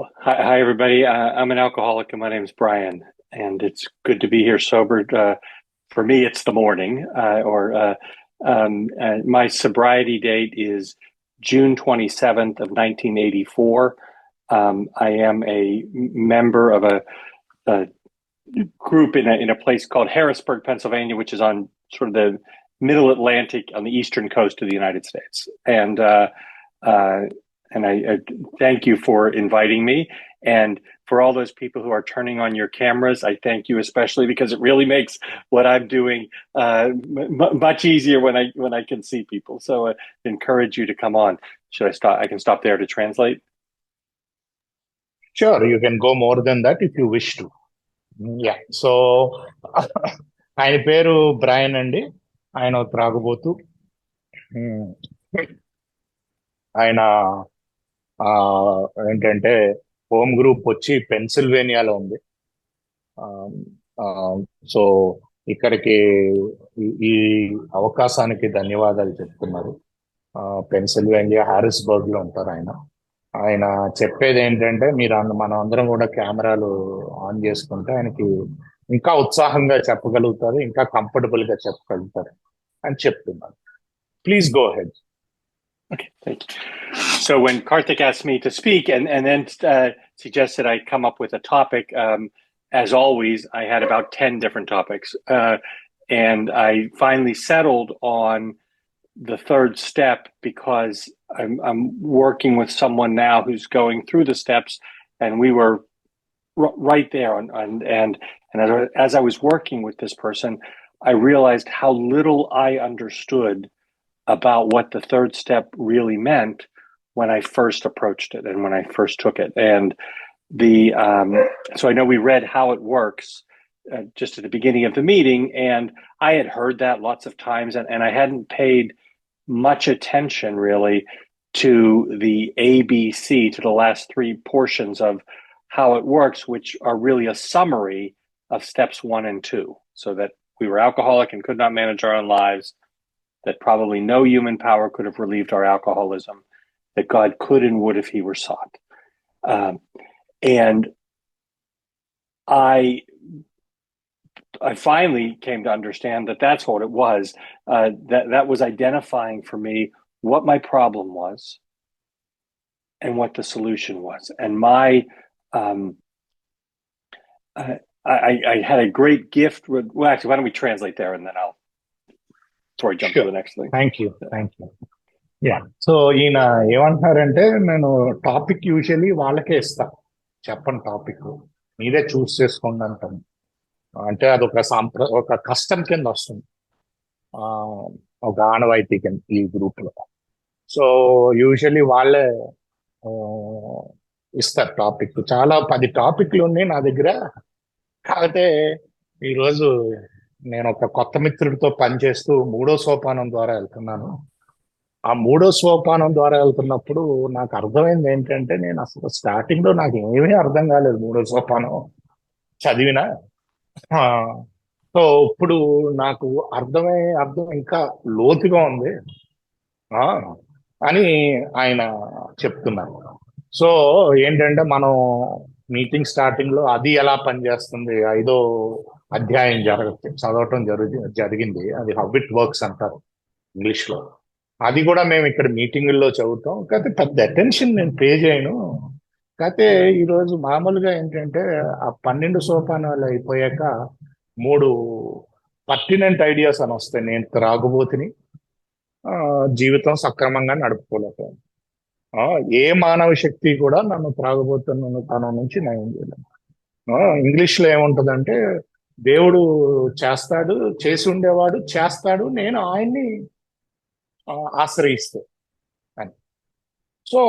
Hi, everybody. I'm an alcoholic, and my name's Brian, and it's good to be here sober. For me, it's the morning, my sobriety date is June 27th of 1984. I am a member of a group in a place called Harrisburg, Pennsylvania, which is on sort of the middle Atlantic on the eastern coast of the United States. Uh, I thank you for inviting me. And for all those people who are turning on your cameras, I thank you especially because it really makes what I'm doing much easier when I can see people. So I encourage you to come on. Should I stop? I can stop there to translate. Sure, you can go more than that if you wish to. Yeah so ఆయన పేరు Brian అండి. ఆయన ఒక త్రాగుబోతు. ఉమ్, ఆయన ఆ, ఏంటంటే home group వచ్చి పెన్సిల్వేనియాలో ఉంది. ఆ, ఆ, సో ఇక్కడికి ఈ అవకాశానికి ధన్యవాదాలు చెప్తున్నారు. పెన్సిల్వేనియా హారిస్బర్గ్ లో ఉంటారు ఆయన. ఆయన చెప్పేది ఏంటంటే మనం అందరం కూడా కెమెరాలు ఆన్ చేసుకుంటే ఆయనకి ఇంకా ఉత్సాహంగా చెప్పగలుగుతారు, ఇంకా కంఫర్టబుల్ గా చెప్పగలుగుతారు అని చెప్తున్నారు. Please go head. Okay, thank you. So when Karthik asked me to speak and then suggested I come up with a topic, as always, I had about 10 different topics. And I finally settled on the third step because I'm working with someone now who's going through the steps, and we were right there. As I was working with this person, I realized how little I understood about what the third step really meant when I first approached it and when I first took it. And so I know we read how it works just at the beginning of the meeting, and I had heard that lots of times, and I hadn't paid much attention really to the ABC, to the last three portions of how it works, which are really a summary of steps 1 and 2. So that we were alcoholic and could not manage our own lives, that probably no human power could have relieved our alcoholism, that God could and would if he were sought. And I finally came to understand that that's what it was. That was identifying for me what my problem was and what the solution was. And I had a great gift. Well, actually, why don't we translate there and then I'll before I jump to the next thing. Thank you. Yeah so ఈయన ఏమంటున్నారంటే, నేను topic usually వాళ్ళకే ఇస్తా, చెప్పండి topic మీరే చూస్ చేసుకోండి అంటాను. అంటే అది ఒక కష్టం కింద వస్తుంది, ఒక ఆనవాయితీ కింద ఈ గ్రూప్ లో. సో యూజువల్లీ వాళ్ళే ఇస్తారు టాపిక్. చాలా 10 టాపిక్లు ఉన్నాయి నా దగ్గర. కాకపోతే ఈరోజు నేను ఒక కొత్త మిత్రుడితో పనిచేస్తూ 3వ సోపానం ద్వారా వెళ్తున్నాను. ఆ 3వ సోపానం ద్వారా వెళ్తున్నప్పుడు నాకు అర్థమైంది ఏంటంటే, నేను అసలు స్టార్టింగ్ లో నాకు ఏమీ అర్థం కాలేదు 3వ సోపానం చదివినా. సో ఇప్పుడు నాకు అర్థం ఇంకా లోతుగా ఉంది అని ఆయన చెప్తున్నారు. సో ఏంటంటే, మనం మీటింగ్ స్టార్టింగ్ లో అది ఎలా పనిచేస్తుంది 5వ అధ్యాయం చదవటం జరిగింది. అది హౌ ఇట్ వర్క్స్ అంటారు ఇంగ్లీష్ లో. అది కూడా మేము ఇక్కడ మీటింగుల్లో చదువుతాం, కాకపోతే పెద్ద అటెన్షన్ నేను పే చేయను. కాకపోతే ఈరోజు మామూలుగా ఏంటంటే, ఆ 12 సోపానాలు అయిపోయాక 3 పర్టినెంట్ ఐడియాస్ అని వస్తాయి. నేను త్రాగుబోతుని, జీవితం సక్రమంగా నడుపుకోలేకపోయాను, ఏ మానవ శక్తి కూడా నన్ను త్రాగుబోతున్న తనం నుంచి నయం చేయలేదు. ఇంగ్లీష్ లో ఏముంటదంటే, దేవుడు చేస్తాడు, చేసి ఉండేవాడు చేస్తాడు, నేను ఆయన్ని ఆశ్రయిస్తే అని. సో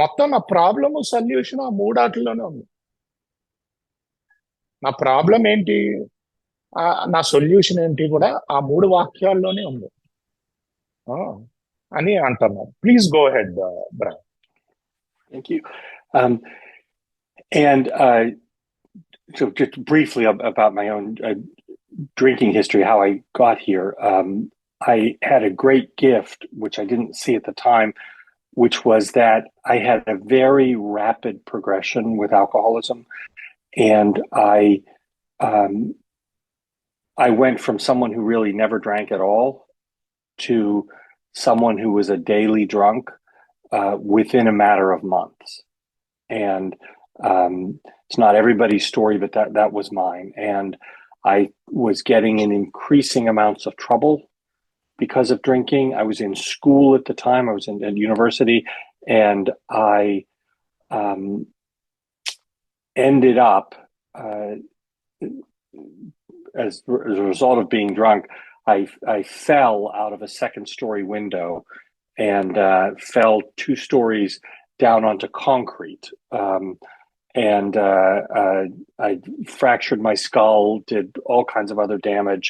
మొత్తం నా ప్రాబ్లము సొల్యూషన్ ఆ 3 ఆటల్లోనే ఉంది. నా ప్రాబ్లం ఏంటి, నా సొల్యూషన్ ఏంటి కూడా ఆ 3 వాక్యాల్లోనే ఉంది అని అంటున్నారు. Please go head brother. Thank you. And so just briefly about my own drinking history, how I got here. I had a great gift, which I didn't see at the time, which was that I had a very rapid progression with alcoholism, and I went from someone who really never drank at all to someone who was a daily drunk within a matter of months. And it's not everybody's story, but that was mine. And I was getting in increasing amounts of trouble because of drinking. I was in school at the time. I was at university, and I ended up, as a result of being drunk, I fell out of a second-story window and fell 2 stories down onto concrete. And I fractured my skull, did all kinds of other damage,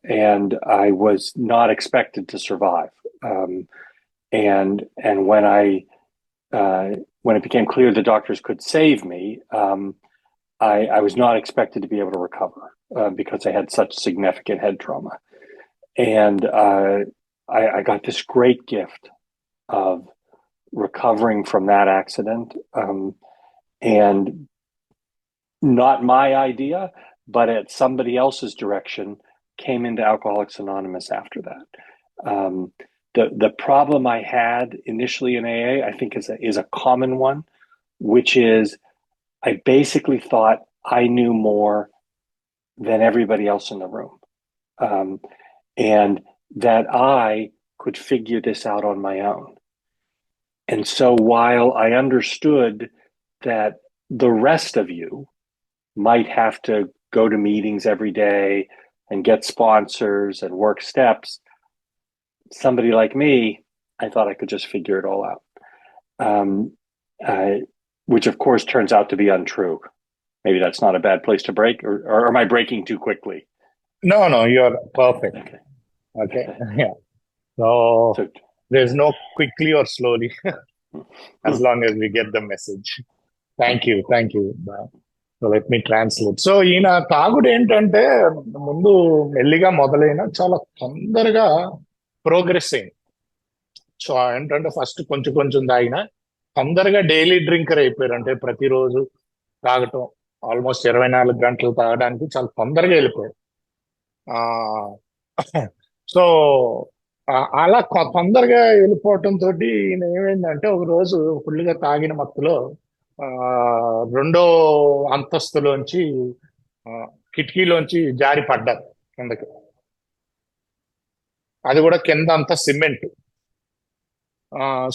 and I was not expected to survive. And when it became clear the doctors could save me, I was not expected to be able to recover because I had such significant head trauma. And I got this great gift of recovering from that accident. And not my idea, but at somebody else's direction, came into Alcoholics Anonymous after that. The problem I had initially in AA, I think, is a common one, which is I basically thought I knew more than everybody else in the room, and that I could figure this out on my own. And so while I understood that the rest of you might have to go to meetings every day and get sponsors and work steps, somebody like me, I thought I could just figure it all out, which of course turns out to be untrue. Maybe that's not a bad place to break, or am I breaking too quickly? No, you're perfect. Okay. Yeah. So there's no quickly or slowly, as long as we get the message. Thank you. So let me translate. So ఈయన తాగుడు ఏంటంటే ముందు మెల్లిగా మొదలైన చాలా తొందరగా progress అయింది. So ఏంటంటే ఫస్ట్ కొంచెం కొంచెం తాగిన తొందరగా డైలీ డ్రింకర్ అయిపోయారు. అంటే ప్రతిరోజు తాగటం, ఆల్మోస్ట్ 24 గంటలు తాగడానికి చాలా తొందరగా వెళ్ళిపోయారు. సో అలా తొందరగా వెళ్ళిపోవటం తోటి ఈయన ఏమైందంటే ఒక రోజు ఫుల్గా తాగిన మత్తులో రెండో అంతస్తులోంచి కిటికీలోంచి జారి పడ్డారు కిందకి. అది కూడా కింద అంతా సిమెంట్.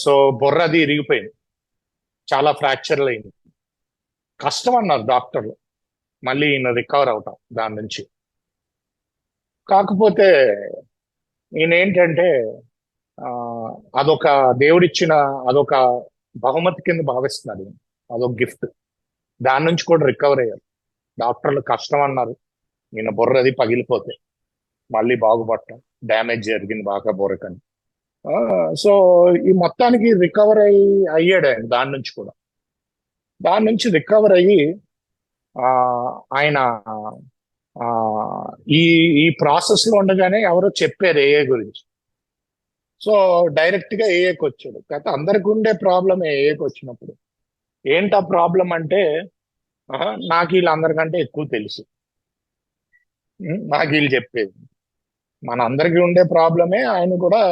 సో బొర్రది ఇరిగిపోయింది, చాలా ఫ్రాక్చర్లు అయింది. కష్టం అన్నారు డాక్టర్లు మళ్ళీ ఈయన రికవర్ అవటం దాని నుంచి. కాకపోతే ఈయన ఏంటంటే అదొక దేవుడిచ్చిన అదొక బహుమతి కింద భావిస్తున్నారు. అదొక గిఫ్ట్. దాని నుంచి కూడా రికవర్ అయ్యారు. డాక్టర్లు కష్టం అన్నారు, ఈయన బుర్రది పగిలిపోతే మళ్ళీ బాగుపడటం, డ్యామేజ్ జరిగింది బాగా బుర్రకని. సో ఈ మొత్తానికి రికవర్ అయ్యాడు ఆయన. దాని నుంచి రికవర్ అయ్యి ఆయన ఈ ప్రాసెస్ లో ఉండగానే ఎవరో చెప్పారు ఏఏ గురించి. సో డైరెక్ట్ గా ఏఏకి వచ్చాడు. కాకపోతే అందరికి ఉండే ప్రాబ్లం ఏఏకి వచ్చినప్పుడు ఏంటి ఆ ప్రాబ్లం అంటే, నాకు వీళ్ళందరికంటే ఎక్కువ తెలుసు, నాకు వీళ్ళు చెప్పేది. మన అందరికి ఉండే ప్రాబ్లమే ఆయన కూడా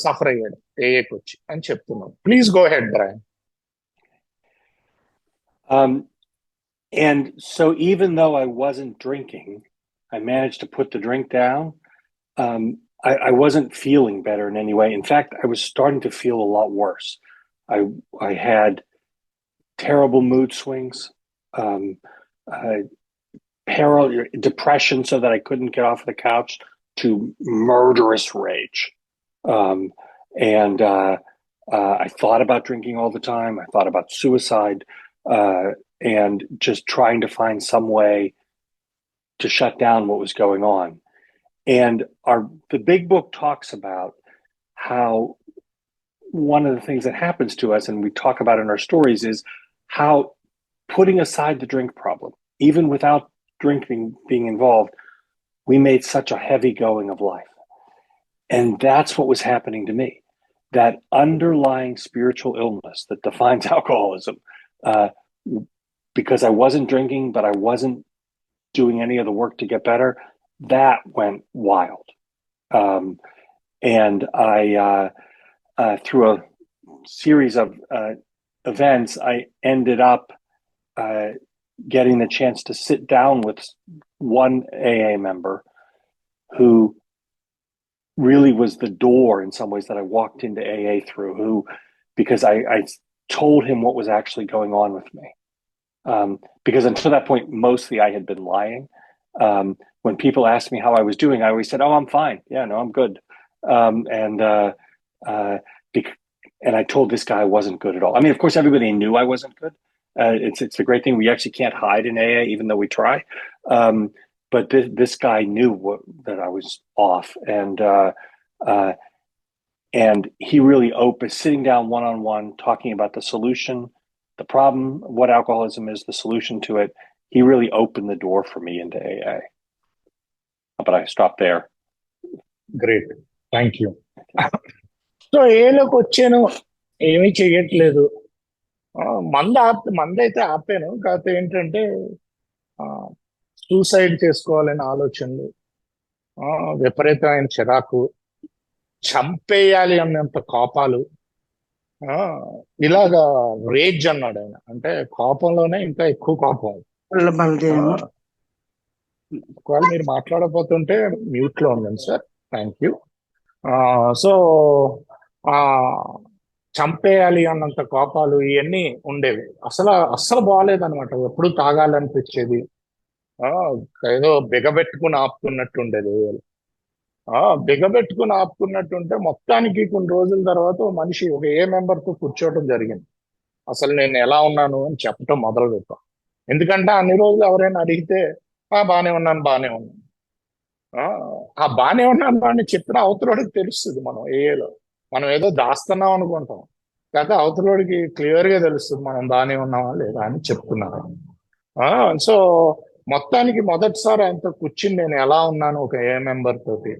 సఫర్ అయ్యాడు ఏఏకి వచ్చి అని చెప్తున్నాను. Please go head Brian. And so even though I wasn't drinking, I managed to put the drink down. I wasn't feeling better in any way. In fact, I was starting to feel a lot worse. I had terrible mood swings, depression so that I couldn't get off the couch, to murderous rage. And I thought about drinking all the time. I thought about suicide. And just trying to find some way to shut down what was going on. And the big book talks about how one of the things that happens to us, and we talk about in our stories, is how putting aside the drink problem, even without drinking being involved, we made such a heavy going of life. And that's what was happening to me. that underlying spiritual illness that defines alcoholism, uh, because I wasn't drinking, but I wasn't doing any of the work to get better, that went wild. And through a series of events, I ended up getting the chance to sit down with one AA member who really was the door in some ways that I walked into AA through, because I told him what was actually going on with me. Because until that point, mostly I had been lying. When people asked me how I was doing, I always said, "Oh, I'm fine. Yeah, no, I'm good." And I told this guy I wasn't good at all. I mean, of course, everybody knew I wasn't good. It's a great thing. We actually can't hide in AA, even though we try. But this guy knew that I was off, and he really opened, sitting down one on one, talking about the solution, the problem, what alcoholism is, the solution to it. He really opened the door for me into AA. But I stopped there. Great, thank you. So ఏలోకి వచ్చాను, ఏమీ చెయ్యట్లేదు. మందైతే ఆపాను. కాకపోతే ఏంటంటే suicide చేసుకోవాలనే ఆలోచనలు, విపరీతమైన చిరాకు, చంపేయాలి అన్నంత కోపాలు, ఇలాగా రేజ్ అన్నాడు ఆయన. అంటే కోపంలోనే ఇంకా ఎక్కువ కోపం. ఒకవేళ మీరు మాట్లాడకపోతుంటే మ్యూట్ లో ఉండండి సార్. Thank you. సో చంపేయాలి అన్నంత కోపాలు ఇవన్నీ ఉండేవి. అస్సలు బాగాలేదనమాట. ఎప్పుడు తాగాలనిపించేది. ఏదో బిగబెట్టుకుని ఆపుకున్నట్టు ఉండేది. బిగబెట్టుకుని ఆపుకున్నట్టుంటే మొత్తానికి కొన్ని రోజుల తర్వాత మనిషి ఒక మెంబర్తో కూర్చోవడం జరిగింది. అసలు నేను ఎలా ఉన్నాను అని చెప్పటం మొదలు పెట్టాం. ఎందుకంటే అన్ని రోజులు ఎవరైనా అడిగితే బాగానే ఉన్నాను ఆ బాగానే ఉన్నాను అని చెప్పిన అవతలోడికి తెలుస్తుంది. మనం ఏలో మనం ఏదో దాస్తున్నాం అనుకుంటాం, కాకపోతే అవతలోడికి క్లియర్ గా తెలుస్తుంది మనం బాగానే ఉన్నామా లేదా అని చెప్తున్నారు. సో మొత్తానికి మొదటిసారి ఆయనతో కూర్చుని నేను ఎలా ఉన్నాను ఒక మెంబర్ తోటి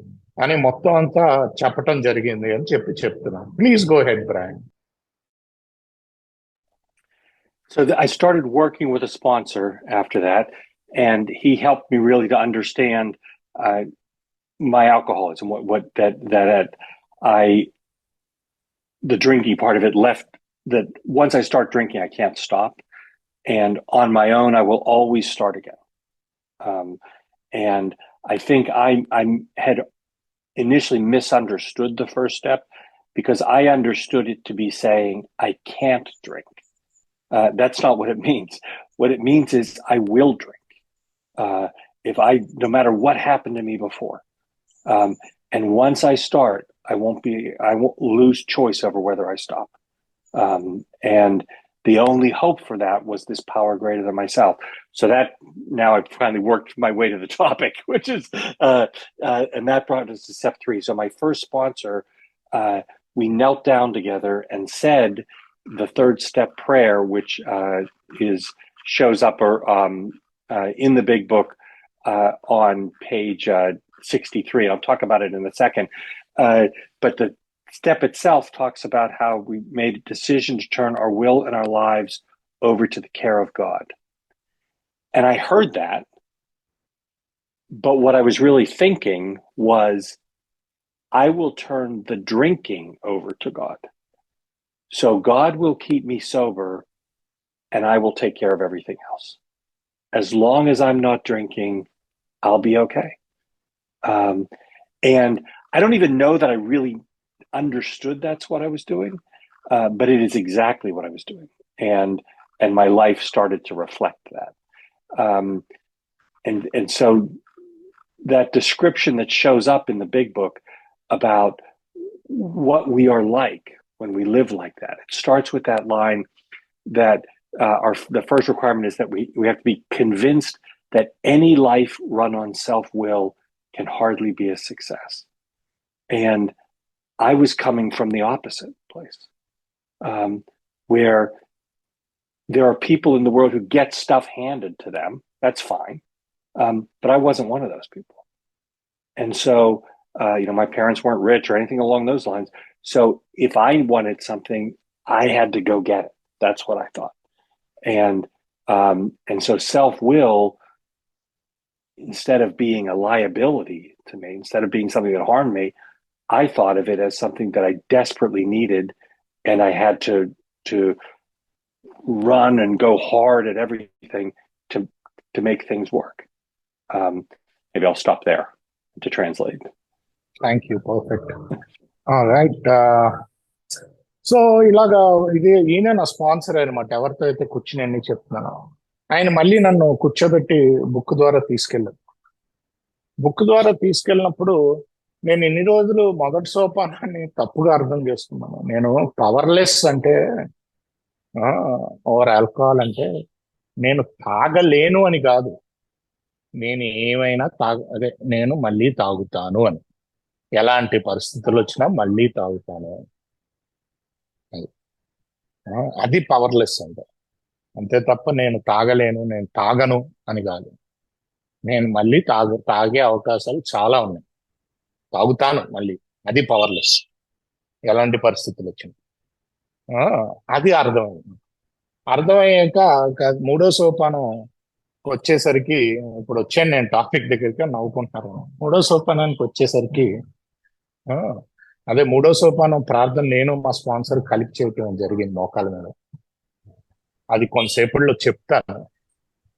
అని మొత్తం అంతా చెప్పటం జరిగింది అని చెప్తున్నాను. Please go head brand. So I started working with a sponsor after that, and he helped me really to understand my alcoholism. What the drinking part of it left. That once I start drinking, I can't stop, and on my own, I will always start again. And I think I had initially misunderstood the first step, because I understood it to be saying I can't drink. That's not what it means. What it means is I will drink. No matter what happened to me before. And once I start, I won't lose choice over whether I stop. And the only hope for that was this power greater than myself. So that now I've finally worked my way to the topic, which is, and that brought us to step 3. So my first sponsor, we knelt down together and said the third step prayer, which shows up in the big book on page 63. I'll talk about it in a second. But the step itself talks about how we made a decision to turn our will and our lives over to the care of God. And I heard that, but what I was really thinking was, I will turn the drinking over to God. So God will keep me sober, and I will take care of everything else. As long as I'm not drinking, I'll be okay. And I don't even know that I really understood that's what I was doing, but it is exactly what I was doing, and my life started to reflect that. And so that description that shows up in the big book about what we are like when we live like that, it starts with that line that the first requirement is that we have to be convinced that any life run on self-will can hardly be a success. And I was coming from the opposite place, where there are people in the world who get stuff handed to them. That's fine. But I wasn't one of those people. And so, my parents weren't rich or anything along those lines, So if I wanted something, I had to go get it. That's what I thought. And so self-will, instead of being a liability to me, instead of being something that harmed me, I thought of it as something that I desperately needed, and I had to run and go hard at everything to to make things work. Maybe I'll stop there to translate. Thank you, perfect. Right. So ఇలాగా ఈయన నా sponsor అనమాట, ఎవరితో అయితే కూర్చుని అన్ని చెప్తున్నాను. ఆయన మళ్ళీ నన్ను కూర్చోబెట్టి బుక్ ద్వారా తీసుకెళ్ళారు. బుక్ ద్వారా తీసుకెళ్ళినప్పుడు నేను ఇన్ని రోజులు మొదటి సోపానాన్ని తప్పుగా అర్థం చేసుకున్నాను. నేను పవర్లెస్ అంటే, ఓవర్ ఆల్కహాల్ అంటే నేను తాగలేను అని కాదు, నేను ఏమైనా అదే నేను మళ్ళీ తాగుతాను అని, ఎలాంటి పరిస్థితులు వచ్చినా మళ్ళీ తాగుతాను అని. అది పవర్లెస్ అంటే. అంతే తప్ప నేను తాగలేను, నేను తాగను అని కాదు. నేను మళ్ళీ తాగే అవకాశాలు చాలా ఉన్నాయి, తాగుతాను మళ్ళీ. అది పవర్లెస్, ఎలాంటి పరిస్థితులు వచ్చినా. అది అర్థమైంది. అర్థమయ్యాక మూడో సోపానం వచ్చేసరికి, ఇప్పుడు వచ్చాను నేను టాపిక్ దగ్గరికి, నవ్వుకుంటున్నారు. మూడో సోపానానికి వచ్చేసరికి అదే మూడో సోపానం ప్రార్థన నేను మా స్పాన్సర్ కలిపి చేయటం జరిగింది మోకాల మీద. అది కొంతసేపట్లో చెప్తాను.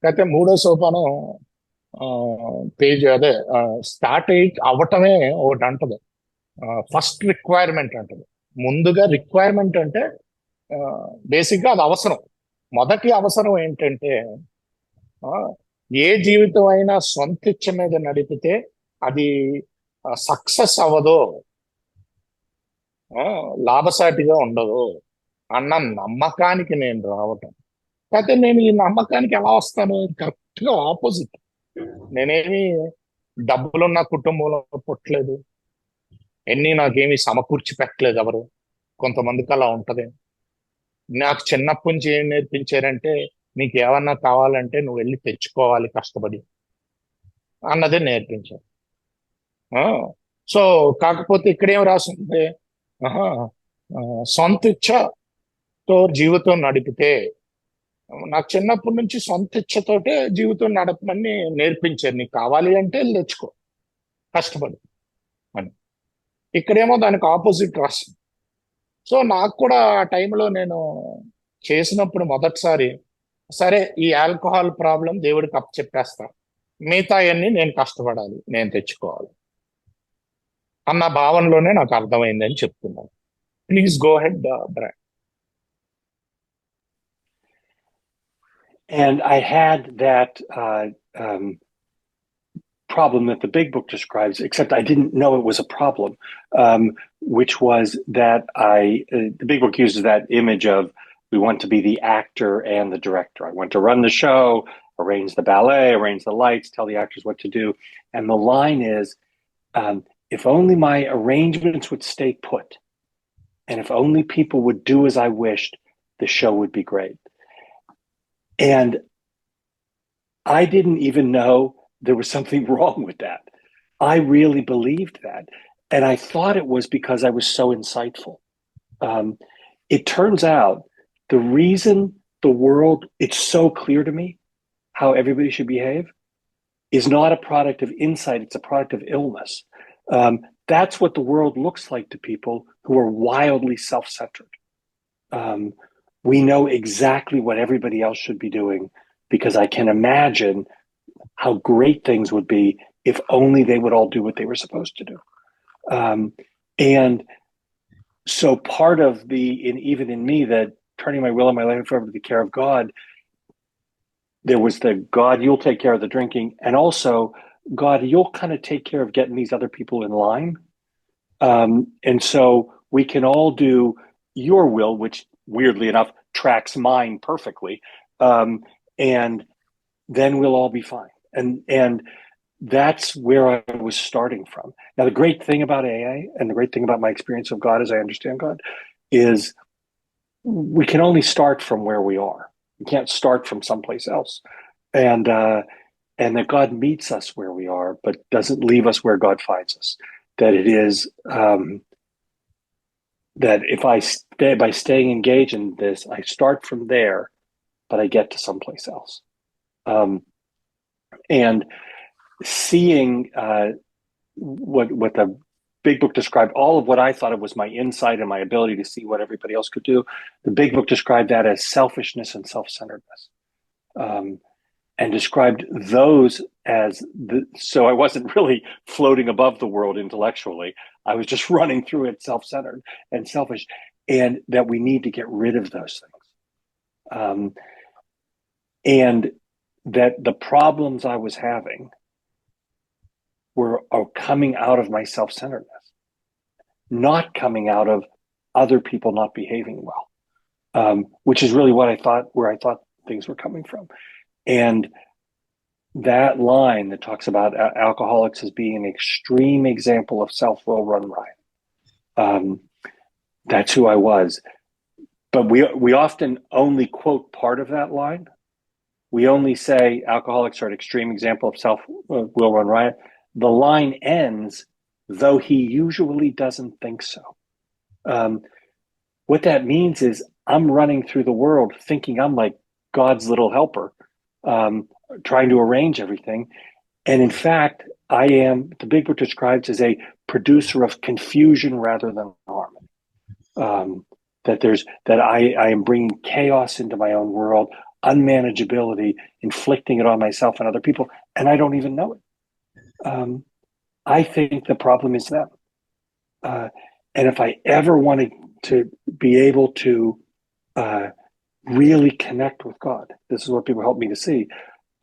అయితే మూడో సోపానం పేజ్ అదే స్టార్ట్ అవ్వటమే ఒకటి అంటది, ఫస్ట్ రిక్వైర్మెంట్ అంటది. ముందుగా రిక్వైర్మెంట్ అంటే బేసిక్గా అది అవసరం. మొదటి అవసరం ఏంటంటే, ఏ జీవితం అయినా సొంత ఇచ్చ మీద నడిపితే అది సక్సెస్ అవ్వదు, లాభసాటిగా ఉండదు అన్న నమ్మకానికి నేను రావటం. అయితే నేను ఈ నమ్మకానికి ఎలా వస్తాను? కరెక్ట్ గా ఆపోజిట్. నేనేమి డబ్బులున్న కుటుంబంలో పుట్టలేదు, నాకేమి సమకూర్చి పెట్టలేదు ఎవరు. కొంతమందికి అలా ఉంటది. నాకు చిన్నప్పటి నుంచి ఏం నేర్పించారంటే, నీకు ఏమన్నా కావాలంటే నువ్వు వెళ్ళి తెచ్చుకోవాలి కష్టపడి అన్నదే నేర్పించారు. సో కాకపోతే ఇక్కడేం రాసింది, సొంత ఇచ్చతో జీవితం నడిపితే, నాకు చిన్నప్పటి నుంచి సొంత ఇచ్చతోటే జీవితం నడపమని నేర్పించారు. నీకు కావాలి అంటే వెళ్ళి తెచ్చుకో కష్టపడి అని. ఇక్కడేమో దానికి ఆపోజిట్ రాసింది. సో నాకు కూడా ఆ టైంలో నేను చేసినప్పుడు మొదటిసారి, సరే ఈ ఆల్కహాల్ ప్రాబ్లం దేవుడికి అప్పచెప్పేస్తా, మిగతా అన్ని నేను కష్టపడాలి, నేను తెచ్చుకోవాలి అన్న భావనలోనే నాకు అర్థమైంది అని చెప్తున్నాను. Please go head, brand. And I had that problem that the big book describes, except I didn't know it was a problem, which was that the big book uses that image of, we want to be the actor and the director. I want to run the show, arrange the ballet, arrange the lights, tell the actors what to do. And the line is, if only my arrangements would stay put, and if only people would do as I wished, the show would be great. And I didn't even know there was something wrong with that. I really believed that. And I thought it was because I was so insightful. It turns out the reason the world, it's so clear to me how everybody should behave, is not a product of insight, it's a product of illness. That's what the world looks like to people who are wildly self-centered. We know exactly what everybody else should be doing, because I can imagine how great things would be if only they would all do what they were supposed to do. And so part of even in me, that turning my will and my life over to the care of God, there was the, God, you'll take care of the drinking, and also, God, you'll kind of take care of getting these other people in line. And so we can all do your will, which weirdly enough tracks mine perfectly. And then we'll all be fine. And that's where I was starting from. Now, the great thing about AA and the great thing about my experience of God as I understand God is we can only start from where we are. We can't start from someplace else. And that God meets us where we are, but doesn't leave us where God finds us. That it is that if I stay by staying engaged in this, I start from there, but I get to someplace else. And seeing what the big book described, all of what I thought it was my insight and my ability to see what everybody else could do. The big book described that as selfishness and self-centeredness, and described those as so I wasn't really floating above the world intellectually. I was just running through it self-centered and selfish, and that we need to get rid of those things. And that the problems I was having are coming out of my self-centeredness, not coming out of other people not behaving well, which is really where I thought things were coming from. And that line that talks about alcoholics as being an extreme example of self-will run riot, that's who I was. But we often only quote part of that line. We only say alcoholics are an extreme example of self-will run riot. The line ends, though he usually doesn't think so. What that means is I'm running through the world thinking I'm like God's little helper, trying to arrange everything. And in fact, I am, the big book describes as a producer of confusion rather than harmony. That I am bringing chaos into my own world, unmanageability, inflicting it on myself and other people, and I don't even know it. I think the problem is them. And if I ever wanted to be able to really connect with God, this is what people help me to see,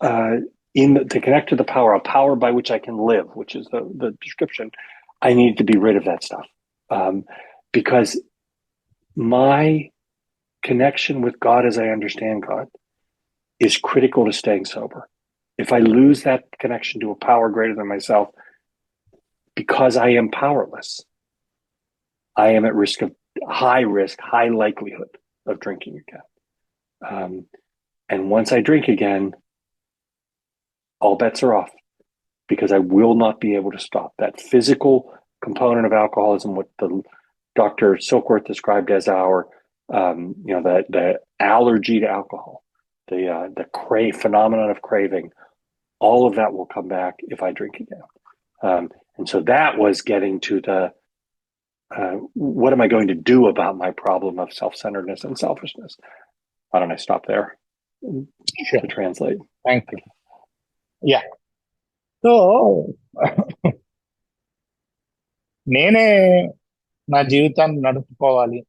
to connect to the power, a power by which I can live, which is the description, I need to be rid of that stuff. Because my connection with God as I understand God is critical to staying sober. If I lose that connection to a power greater than myself, because I am powerless, I am at high risk, high likelihood of drinking again. And once I drink again, all bets are off, because I will not be able to stop. That physical component of alcoholism, what the Dr. Silkworth described as our, the allergy to alcohol, the phenomenon of craving, all of that will come back if I drink again. And so that was getting to the, what am I going to do about my problem of self-centeredness and selfishness? Why don't I stop there Sure. to translate? Thank you. Yeah. So నేనే నా జీవితాన్ని నడుపుకోవాలి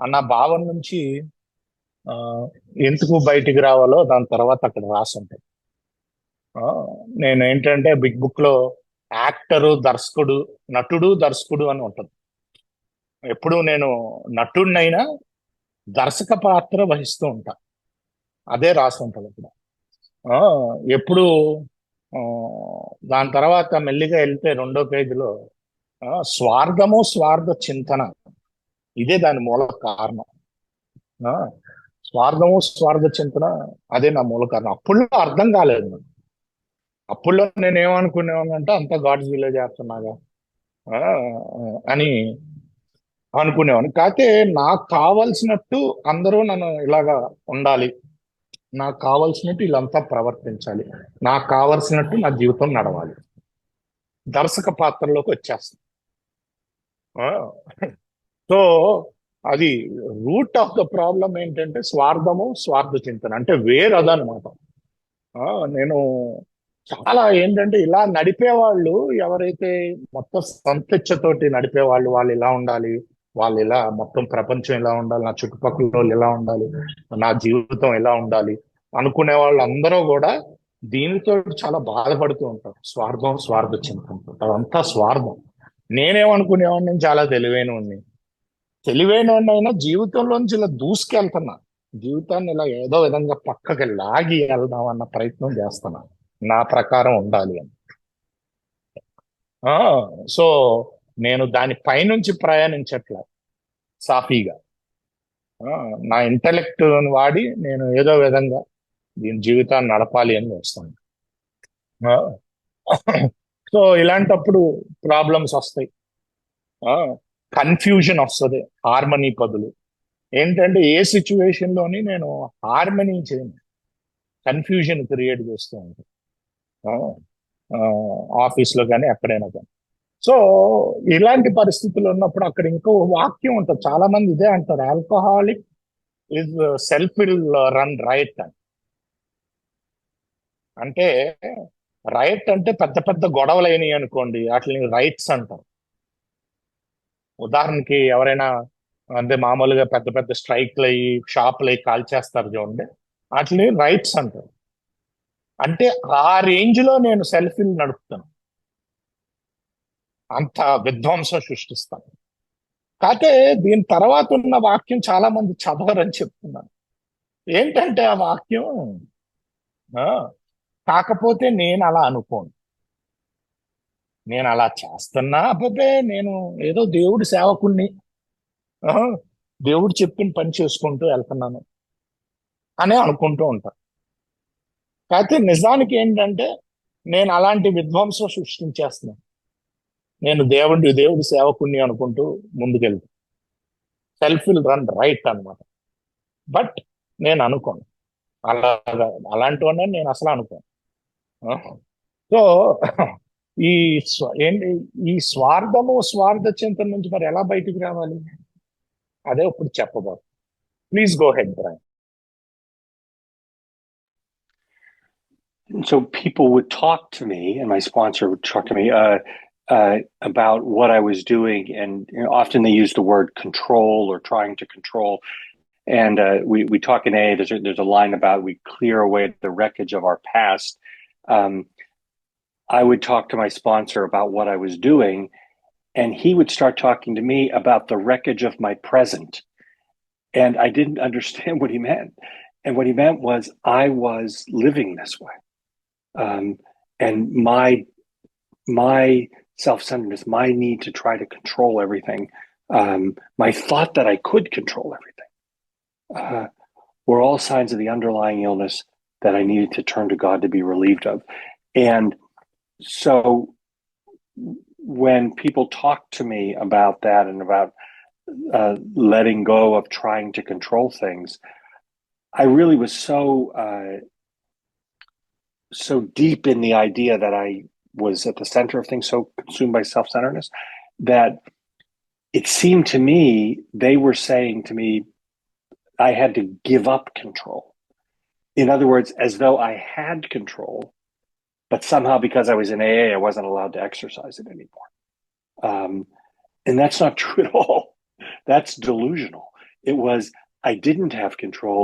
అన్న భావం నుంచి ఎందుకు బయటికి రావాలో దాని తర్వాత అక్కడ రాసి ఉంటాయి. నేను ఏంటంటే బిగ్ బుక్ లో యాక్టరు, దర్శకుడు, నటుడు, దర్శకుడు అని ఉంటుంది. ఎప్పుడు నేను నటుడినైనా దర్శక పాత్ర వహిస్తూ ఉంటా, అదే రాసి ఉంటుంది అక్కడ. ఎప్పుడు దాని తర్వాత మెల్లిగా వెళ్తే రెండో పేజీలో స్వార్థము, స్వార్థ చింతన, ఇదే దాని మూల కారణం. స్వార్థము, స్వార్థ చింతన, అదే నా మూల కారణం. అప్పుల్లో అర్థం కాలేదు నాకు. అప్పుల్లో నేను ఏమనుకునేవాడినంటే అంతా గాడ్స్ విలేజ్ చేస్తున్నాగా అని అనుకునేవాడిని. కాకపోతే నాకు కావలసినట్టు అందరూ నన్ను ఇలాగా ఉండాలి, నాకు కావలసినట్టు వీళ్ళంతా ప్రవర్తించాలి, నాకు కావలసినట్టు నా జీవితం నడవాలి, దర్శక పాత్రలోకి వచ్చేస్తాను. సో అది రూట్ ఆఫ్ ద ప్రాబ్లం ఏంటంటే స్వార్థము, స్వార్థ చింతన, అంటే వేరు అదనమాట. నేను చాలా ఏంటంటే ఇలా నడిపేవాళ్ళు ఎవరైతే మొత్తం సంతృప్తితోటి నడిపేవాళ్ళు, వాళ్ళు ఇలా ఉండాలి, వాళ్ళు ఇలా, మొత్తం ప్రపంచం ఇలా ఉండాలి, నా చుట్టుపక్కల వాళ్ళు ఇలా ఉండాలి, నా జీవితం ఇలా ఉండాలి అనుకునే వాళ్ళు అందరూ కూడా దీనితో చాలా బాధపడుతూ ఉంటారు. స్వార్థం, స్వార్థ చింతన, అదంతా స్వార్థం. నేనేమనుకునేవాడిని, నేను చాలా తెలివైనవాడిని అయినా జీవితంలోంచి ఇలా దూసుకెళ్తున్నా, జీవితాన్ని ఇలా ఏదో విధంగా పక్కకి లాగి వెళ్దాం అన్న ప్రయత్నం చేస్తున్నా, నా ప్రకారం ఉండాలి అని. సో నేను దాని పైనుంచి ప్రయాణించట్లే సాఫీగా. నా ఇంటలెక్ట్ వాడి నేను ఏదో విధంగా దీని జీవితాన్ని నడపాలి అని వస్తాను. సో ఇలాంటప్పుడు ప్రాబ్లమ్స్ వస్తాయి. కన్ఫ్యూజన్ వస్తుంది హార్మనీ బదులు. ఏంటంటే ఏ సిచ్యువేషన్ లోని నేను హార్మనీ చేయను, కన్ఫ్యూజన్ క్రియేట్ చేస్తూ ఉంటాను ఆఫీస్లో కానీ ఎక్కడైనా కానీ. సో ఇలాంటి పరిస్థితులు ఉన్నప్పుడు అక్కడ ఇంకో వాక్యం ఉంటుంది, చాలా మంది ఇదే అంటారు, alcoholic is self will run right అని. అంటే రైట్ అంటే పెద్ద పెద్ద గొడవలు అయినాయి అనుకోండి, వాటిని రైట్స్ అంటారు. ఉదాహరణకి ఎవరైనా అంటే మామూలుగా పెద్ద పెద్ద స్ట్రైక్లు అయ్యి షాపులు అయ్యి కాల్చేస్తారు చూడండి, వాటిని రైట్స్ అంటారు. అంటే ఆ రేంజ్ లో నేను సెల్ఫీలు నడుపుతాను, అంత విధ్వంసం సృష్టిస్తాను. కాకపోతే దీని తర్వాత ఉన్న వాక్యం చాలా మంది చదవరని చెప్తున్నాను. ఏంటంటే ఆ వాక్యం ఆ, కాకపోతే నేను అలా అనుకోను, నేను అలా చేస్తున్నా, అబ్బే నేను ఏదో దేవుడి సేవకుణ్ణి, ఆ, దేవుడు చెప్పిన పని చేసుకుంటూ వెళ్తున్నాను అనే అనుకుంటూ ఉంటాను. కాకపోతే నిజానికి ఏంటంటే నేను అలాంటి విధ్వంసం సృష్టించేస్తున్నాను. నేను దేవుడి సేవకుణ్ణి అనుకుంటూ ముందుకెళ్తాను. సెల్ఫ్ విల్ రన్ రైట్ అన్నమాట. బట్ నేను అనుకోను అలాగా, అలాంటివన్నీ నేను అసలు అనుకోను. సో ఈ ఏంటి ఈ స్వార్థ చింతన నుంచి మరి ఎలా బయటికి రావాలి, అదే ఇప్పుడు చెప్పబోదు. Please go head Brian. So people would talk to me, and my sponsor would talk to me about what I was doing, and often they use the word control or trying to control. And we talk in AA. There's a line about we clear away the wreckage of our past. I would talk to my sponsor about what I was doing, and he would start talking to me about the wreckage of my present. And I didn't understand what he meant. And what he meant was I was living this way. And my self-centeredness, my need to try to control everything, my thought that I could control everything, were all signs of the underlying illness that I needed to turn to God to be relieved of. And so when people talk to me about that and about letting go of trying to control things, I really was so deep in the idea that I was at the center of things, so consumed by self-centeredness, that it seemed to me they were saying to me I had to give up control. In other words, as though I had control, but somehow because I was in AA, I wasn't allowed to exercise it anymore. And that's not true at all. That's delusional. It was I didn't have control,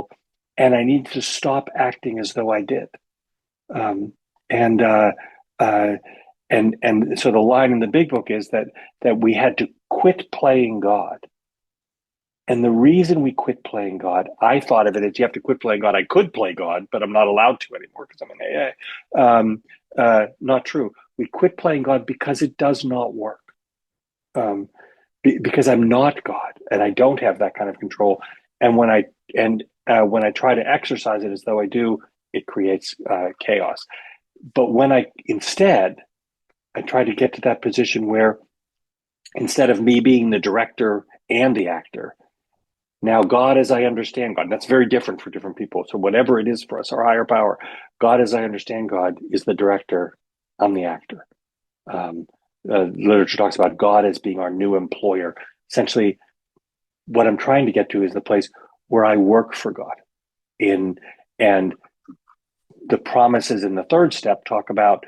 and I needed to stop acting as though I did. And so the line in the big book is that we had to quit playing God. And the reason we quit playing God, I thought of it as you have to quit playing God. I could play God, but I'm not allowed to anymore because I'm in AA. Not true. We quit playing God because it does not work. Because I'm not God and I don't have that kind of control. And when I try to exercise it as though I do, it creates chaos. But when instead I try to get to that position where instead of me being the director and the actor, now God as I understand God, that's very different for different people. So whatever it is for us, our higher power, God as I understand God is the director, I'm the actor. Literature talks about God as being our new employer. Essentially, what I'm trying to get to is the place where I work for God. And the promises in the third step talk about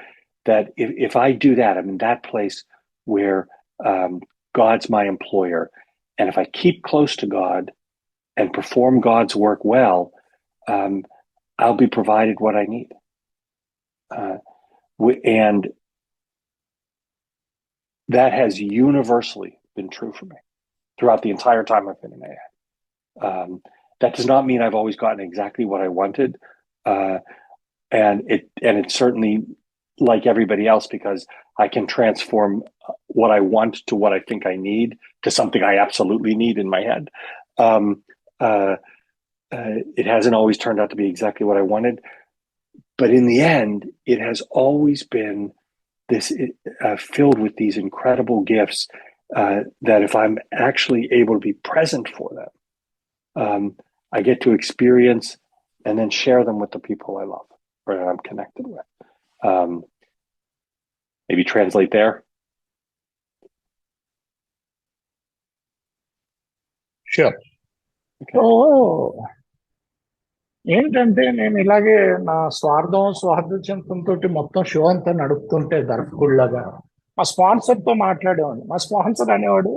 that if I do that, I'm in that place where God's my employer. And if I keep close to God and perform God's work well, I'll be provided what I need. And that has universally been true for me throughout the entire time I've been in AA. That does not mean I've always gotten exactly what I wanted. And it's certainly like everybody else, because I can transform what I want to what I think I need to something I absolutely need in my head. It hasn't always turned out to be exactly what I wanted, but in the end, it has always been this filled with these incredible gifts that if I'm actually able to be present for them, I get to experience and then share them with the people I love or that I'm connected with. Maybe translate there. Sure. Okay. So ఏంటంటే నేను ఇలాగే నా స్వార్థ చింతనతో మొత్తం show అంతా నడుపుతుంటే దర్శకుడిలాగా మా sponsor తో మాట్లాడేవాడు. మా స్పాన్సర్ అనేవాడు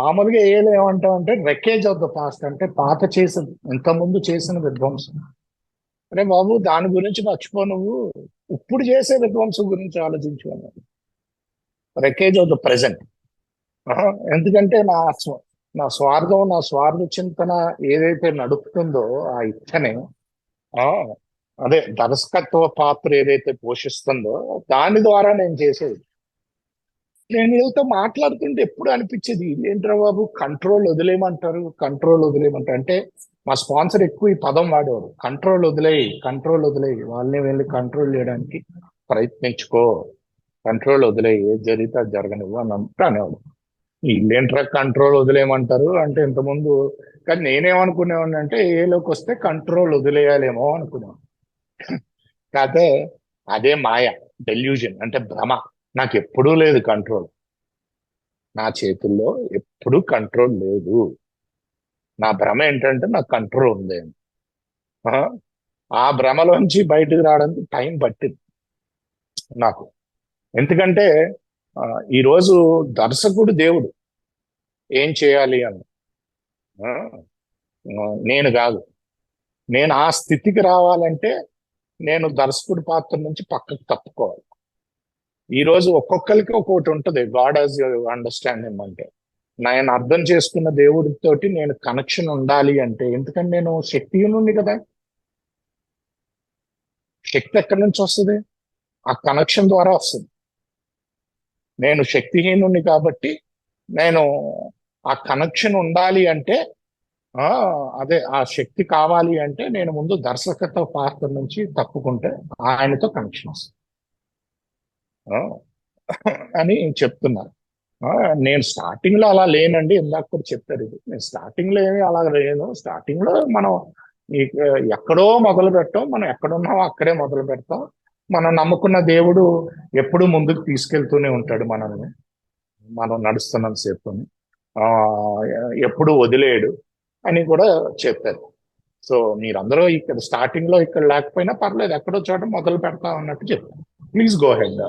మామూలుగా ఏమంటామంటే రెకేజ్ ఆఫ్ ద పాస్ట్, అంటే పాత చేసిన ఇంతకుముందు చేసిన విధ్వంసం. అరే బాబు, దాని గురించి మర్చిపో, నువ్వు ఇప్పుడు చేసే విధ్వంసం గురించి ఆలోచించు అన్నాడు. రెకేజ్ ఆఫ్ ద ప్రెసెంట్. ఎందుకంటే నా స్వార్థ చింతన ఏదైతే నడుపుతుందో ఆ ఇచ్చని, అదే దర్శకత్వ పాత్ర ఏదైతే పోషిస్తుందో దాని ద్వారా నేను చేసేది. నేను వీళ్ళతో మాట్లాడుతుంటే ఎప్పుడు అనిపించేది, ఏంట్రా బాబు కంట్రోల్ వదిలేయమంటారు అంటే మా స్పాన్సర్ ఎక్కువ ఈ పదం వాడేవారు, కంట్రోల్ వదిలేయి వాళ్ళని వెళ్ళి కంట్రోల్ చేయడానికి ప్రయత్నించుకో, కంట్రోల్ వదిలేయి, ఏది జరిగితే అది జరగనివ్వు అని అనేవాడు. వీళ్ళేంట్రా కంట్రోల్ వదిలేయమంటారు అంటే ఇంతకుముందు. కానీ నేనేమనుకునేవాడిని అంటే ఏలోకి వస్తే కంట్రోల్ వదిలేయాలేమో అనుకునేవాడు. కాకపోతే అదే మాయ, డెల్యూజన్, అంటే భ్రమ. నాకు ఎప్పుడూ లేదు కంట్రోల్, నా చేతుల్లో ఎప్పుడూ కంట్రోల్ లేదు. నా భ్రమ ఏంటంటే నాకు కంట్రోల్ ఉంది. ఆ భ్రమలోంచి బయటకు రావడానికి టైం పట్టింది నాకు. ఎందుకంటే ఈరోజు దర్శకుడు దేవుడు ఏం చేయాలి అని నేను కాదు. నేను ఆ స్థితికి రావాలంటే నేను దర్శకుడి పాత్ర నుంచి పక్కకు తప్పుకోవాలి. ఈ రోజు ఒక్కొక్కరికి ఒక్కొక్కటి ఉంటుంది, గాడ్ హాజ్ అండర్స్టాండింగ్. అంటే నేను అర్థం చేసుకున్న దేవుడితోటి నేను కనెక్షన్ ఉండాలి అంటే, ఎందుకంటే నేను శక్తిహీనుండి కదా. శక్తి ఎక్కడి నుంచి వస్తుంది? ఆ కనెక్షన్ ద్వారా వస్తుంది. నేను శక్తిహీనుని కాబట్టి నేను ఆ కనెక్షన్ ఉండాలి అంటే, అదే ఆ శక్తి కావాలి అంటే నేను ముందు దర్శకత్వ పాత్ర నుంచి తప్పుకుంటే ఆయనతో కనెక్షన్ వస్తుంది అని చెప్తున్నారు. నేను స్టార్టింగ్ లో అలా లేనండి, ఇందాక కూడా చెప్పారు ఇది. నేను స్టార్టింగ్ లో ఏమీ అలా లేను. స్టార్టింగ్ లో మనం ఎక్కడో మొదలు పెట్టాం, మనం ఎక్కడున్నామో అక్కడే మొదలు పెడతాం. మనం నమ్ముకున్న దేవుడు ఎప్పుడూ ముందుకు తీసుకెళ్తూనే ఉంటాడు మనల్ని, మనం నడుస్తున్నంత సేపు ఎప్పుడు వదిలేయడు అని కూడా చెప్పారు. సో మీరందరూ ఇక్కడ స్టార్టింగ్ లో ఇక్కడ లేకపోయినా పర్లేదు, ఎక్కడో చోట మొదలు పెడతా అన్నట్టు చెప్పారు. Please go head.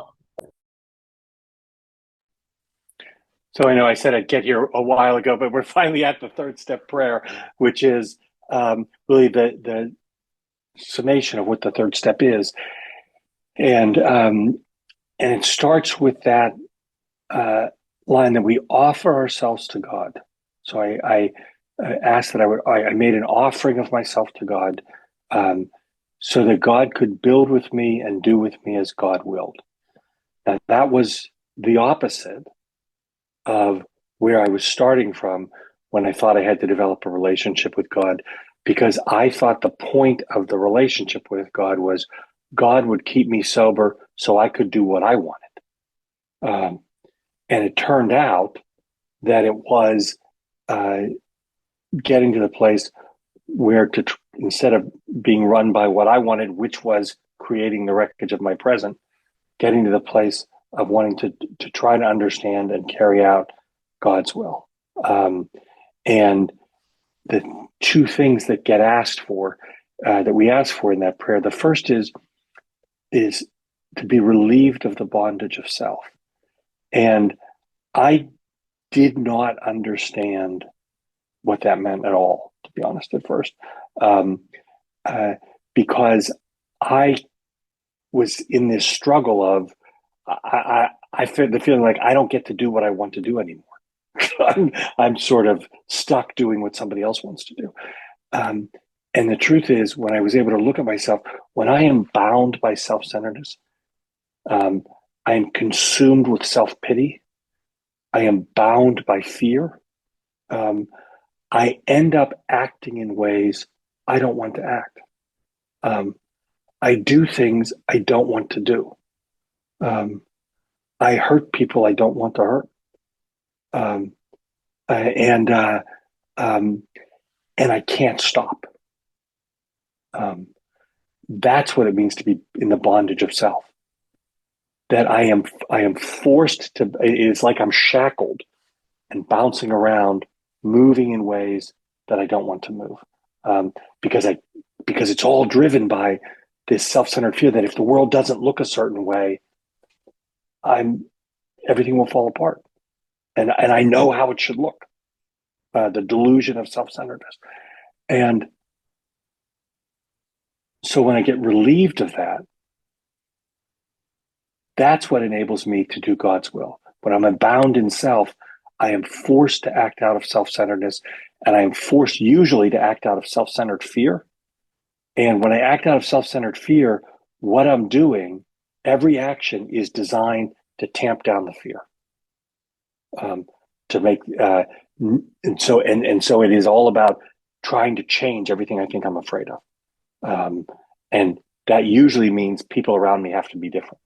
So I know I said I'd get here a while ago, but we're finally at the third step prayer, which is really the summation of what the third step is. And it starts with that line that we offer ourselves to God. So I asked that I made an offering of myself to God, so that God could build with me and do with me as God willed. Now that was the opposite of where I was starting from when I thought I had to develop a relationship with God, because I thought the point of the relationship with God was God would keep me sober so I could do what I wanted. And it turned out that it was getting to the place where instead of being run by what I wanted, which was creating the wreckage of my present, getting to the place of wanting to try to understand and carry out God's will. And the two things that get asked for, that we ask for in that prayer, the first is to be relieved of the bondage of self. And I did not understand what that meant at all, to be honest, at first, because I was in this struggle of I feel the feeling like I don't get to do what I want to do anymore. I'm sort of stuck doing what somebody else wants to do. And the truth is, when I was able to look at myself, when I am bound by self-centeredness, I am consumed with self-pity, I am bound by fear, I end up acting in ways I don't want to act. I do things I don't want to do. I hurt people I don't want to hurt. um, and um, and I can't stop. That's what it means to be in the bondage of self. That I am forced to. It's like I'm shackled and bouncing around, moving in ways that I don't want to move, um, because because it's all driven by this self-centered fear that if the world doesn't look a certain way, I'm everything will fall apart, and I know how it should look. The delusion of self-centeredness, and so when I get relieved of that, that's what enables me to do God's will. When I'm bound in self, I am forced to act out of self-centeredness, and I am forced usually to act out of self-centered fear. And when I act out of self-centered fear, what I'm doing, every action is designed to tamp down the fear, to make, and so it is all about trying to change everything I think I'm afraid of, and that usually means people around me have to be different,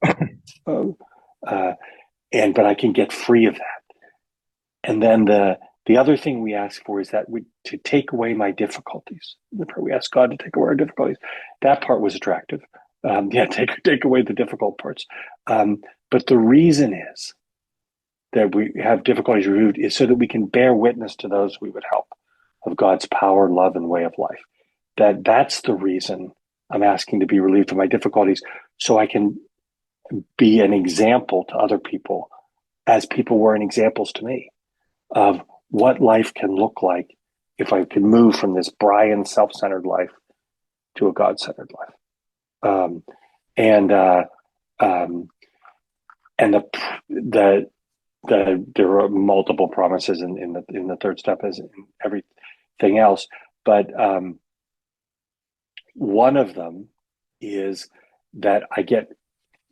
uh, but I can get free of that. And then the other thing we ask for is that to take away my difficulties. We ask God to take away our difficulties. That part was attractive. Yeah, take away the difficult parts. But the reason is that we have difficulties removed is so that we can bear witness to those we would help of God's power, love, and way of life. That's the reason I'm asking to be relieved of my difficulties, so I can be an example to other people, as people were examples to me, of what life can look like if I can move from this Brian self-centered life to a God-centered life. Um, and um, and there are multiple promises in the third step as in everything else, but one of them is that I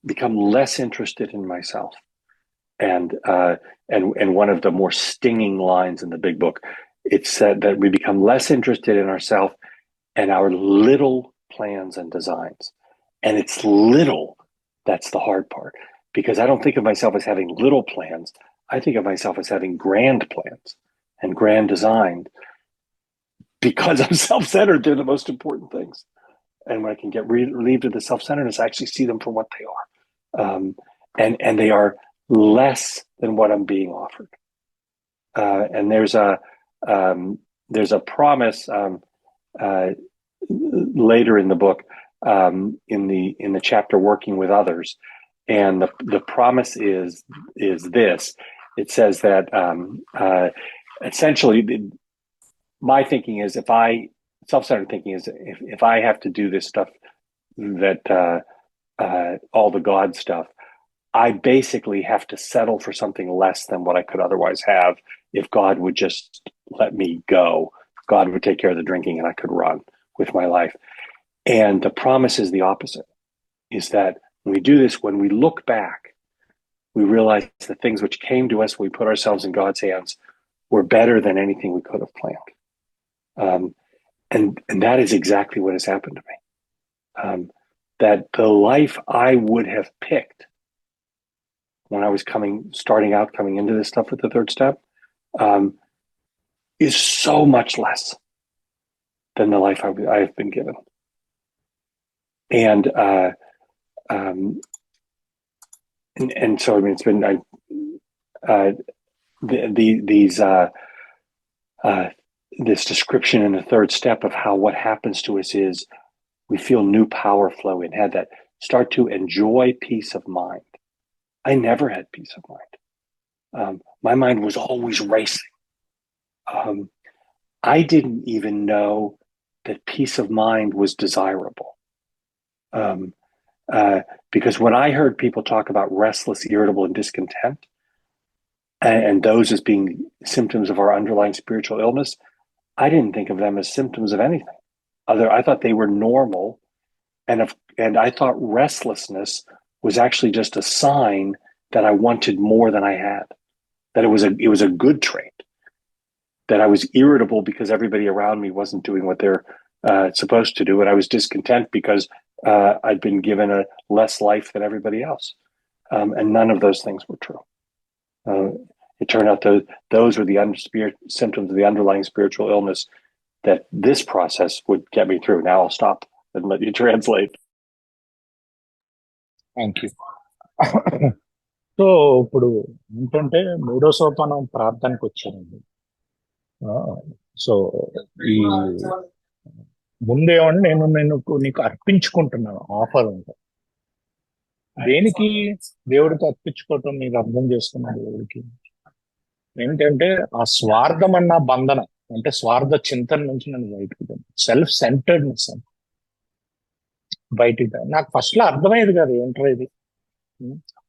become less interested in myself. And one of the more stinging lines in the big book, it said that we become less interested in ourselves and our little plans and designs. And it's little that's the hard part, because I don't think of myself as having little plans. I think of myself as having grand plans and grand designs. Because I'm self-centered, they're the most important things. And when I can get relieved of the self-centeredness, I actually see them for what they are. And they are less than what I'm being offered. And there's a promise later in the book, in the chapter working with others, and the promise is this. It says that essentially, my thinking is, self-centered thinking is, if I have to do this stuff, that all the God stuff, I basically have to settle for something less than what I could otherwise have if God would just let me go. God would take care of the drinking and I could run with my life. And the promise is the opposite, is that when we do this, when we look back, we realize the things which came to us when we put ourselves in God's hands were better than anything we could have planned. And that is exactly what has happened to me. That the life I would have picked when I was coming into this stuff with the third step, is so much less than the life I've been given. And so, I mean, it's been this description in the third step of how what happens to us is we feel new power flow in, had that start to enjoy peace of mind. I never had peace of mind. My mind was always racing. I didn't even know that peace of mind was desirable. Because when I heard people talk about restless, irritable, and discontent, and those as being symptoms of our underlying spiritual illness, I didn't think of them as symptoms of anything. I thought they were normal, and I thought restlessness was actually just a sign that I wanted more than I had. That it was a good trait. That I was irritable because everybody around me wasn't doing what they're supposed to do, and I was discontent because I'd been given a less life than everybody else. And none of those things were true. it turned out those were the symptoms of the underlying spiritual illness that this process would get me through. Now I'll stop and let you translate. Thank you. So ఇప్పుడు ఏంటంటే మూడో సోపానం ప్రార్థనకు వచ్చానండి. So ఈ ముందేమని నేను నీకు అర్పించుకుంటున్నాను offer ఉంది. దేనికి దేవుడికి అర్పించుకోవటం మీకు అర్థం చేసుకున్నాను. దేవుడికి ఏంటంటే ఆ స్వార్థం అన్న బంధన, అంటే స్వార్థ చింతన నుంచి నన్ను బయటకు, సెల్ఫ్ సెంటర్డ్నెస్ బయటికి. నాకు ఫస్ట్ లో అర్థమయ్యేది కాదు ఏంటో ఇది.